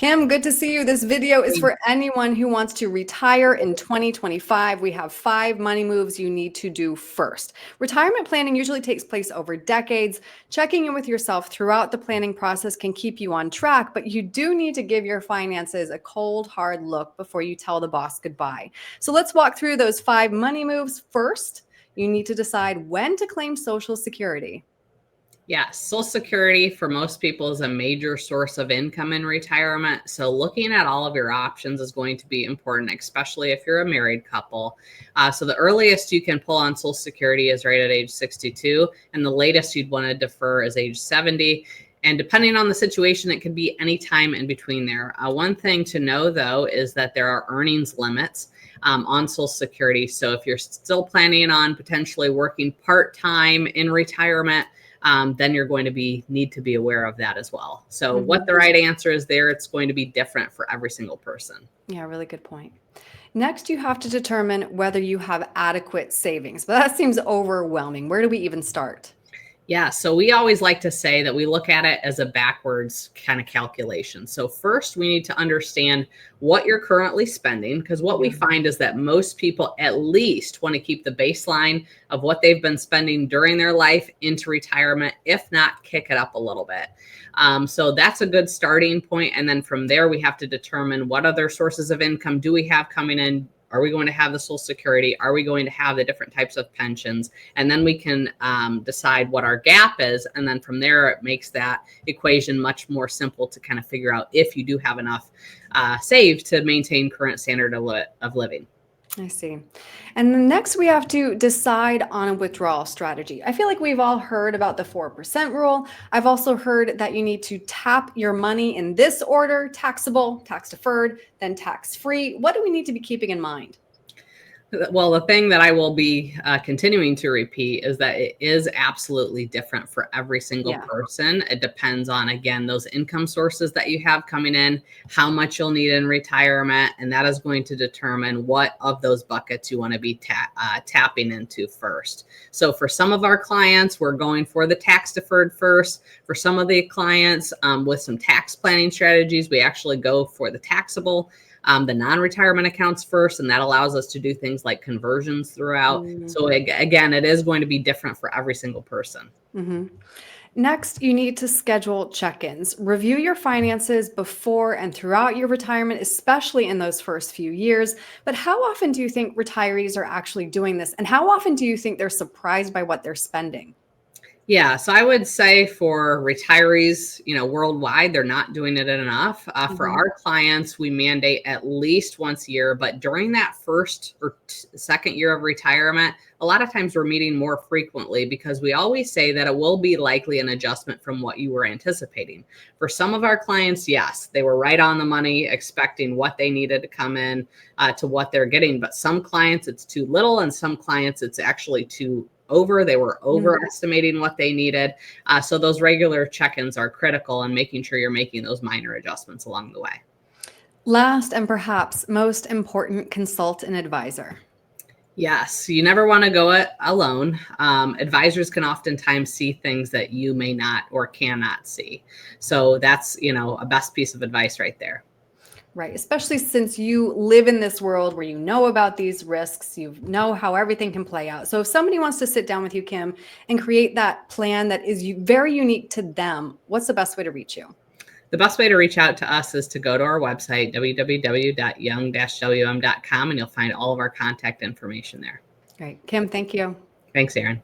Kim, good to see you. This video is for anyone who wants to retire in 2025. We have 5 money moves you need to do first. Retirement planning usually takes place over decades. Checking in with yourself throughout the planning process can keep you on track, but you do need to give your finances a cold, hard look before you tell the boss goodbye. So let's walk through those 5 money moves. First, you need to decide when to claim Social Security. Yes, Social Security for most people is a major source of income in retirement. So looking at all of your options is going to be important, especially if you're a married couple. So the earliest you can pull on Social Security is right at age 62, and the latest you'd want to defer is age 70. And depending on the situation, it could be any time in between there. One thing to know, though, is that there are earnings limits on Social Security. So if you're still planning on potentially working part-time in retirement, then you're going to need to be aware of that as well. So what the right answer is there, it's going to be different for every single person. Yeah, really good point. Next, you have to determine whether you have adequate savings, but that seems overwhelming. Where do we even start? Yeah, so we always like to say that we look at it as a backwards kind of calculation. So first, we need to understand what you're currently spending, because what we find is that most people at least want to keep the baseline of what they've been spending during their life into retirement, if not kick it up a little bit. So that's a good starting point. And then from there, we have to determine what other sources of income do we have coming in. Are we going to have the Social Security? Are we going to have the different types of pensions? And then we can decide what our gap is. And then from there, it makes that equation much more simple to kind of figure out if you do have enough saved to maintain current standard of living. I see. And then next we have to decide on a withdrawal strategy. I feel like we've all heard about the 4% rule. I've also heard that you need to tap your money in this order: taxable, tax deferred, then tax free. What do we need to be keeping in mind? Well, the thing that I will be continuing to repeat is that it is absolutely different for every single person. It depends on, again, those income sources that you have coming in, how much you'll need in retirement, and that is going to determine what of those buckets you want to be tapping into first. So for some of our clients, we're going for the tax deferred first. For some of the clients with some tax planning strategies, we actually go for the taxable, the non-retirement accounts first, and that allows us to do things like conversions throughout. So again, it is going to be different for every single person. Next, you need to schedule check-ins. Review your finances before and throughout your retirement, especially in those first few years. But how often do you think retirees are actually doing this? And how often do you think they're surprised by what they're spending? Yeah, so I would say for retirees, worldwide, they're not doing it enough. For our clients, we mandate at least once a year, but during that first or second year of retirement, a lot of times we're meeting more frequently, because we always say that it will be likely an adjustment from what you were anticipating. For some of our clients, yes, they were right on the money, expecting what they needed to come in to what they're getting. But some clients, it's too little, and some clients, it's actually too over. They were overestimating what they needed. So those regular check-ins are critical, and making sure you're making those minor adjustments along the way. Last and perhaps most important, consult an advisor. Yes, you never want to go it alone. Advisors can oftentimes see things that you may not or cannot see. So that's, a best piece of advice right there. Right. Especially since you live in this world where you know about these risks, you know how everything can play out. So if somebody wants to sit down with you, Kim, and create that plan that is very unique to them, what's the best way to reach you? The best way to reach out to us is to go to our website, www.young-wm.com, and you'll find all of our contact information there. Great. Kim, thank you. Thanks, Erin.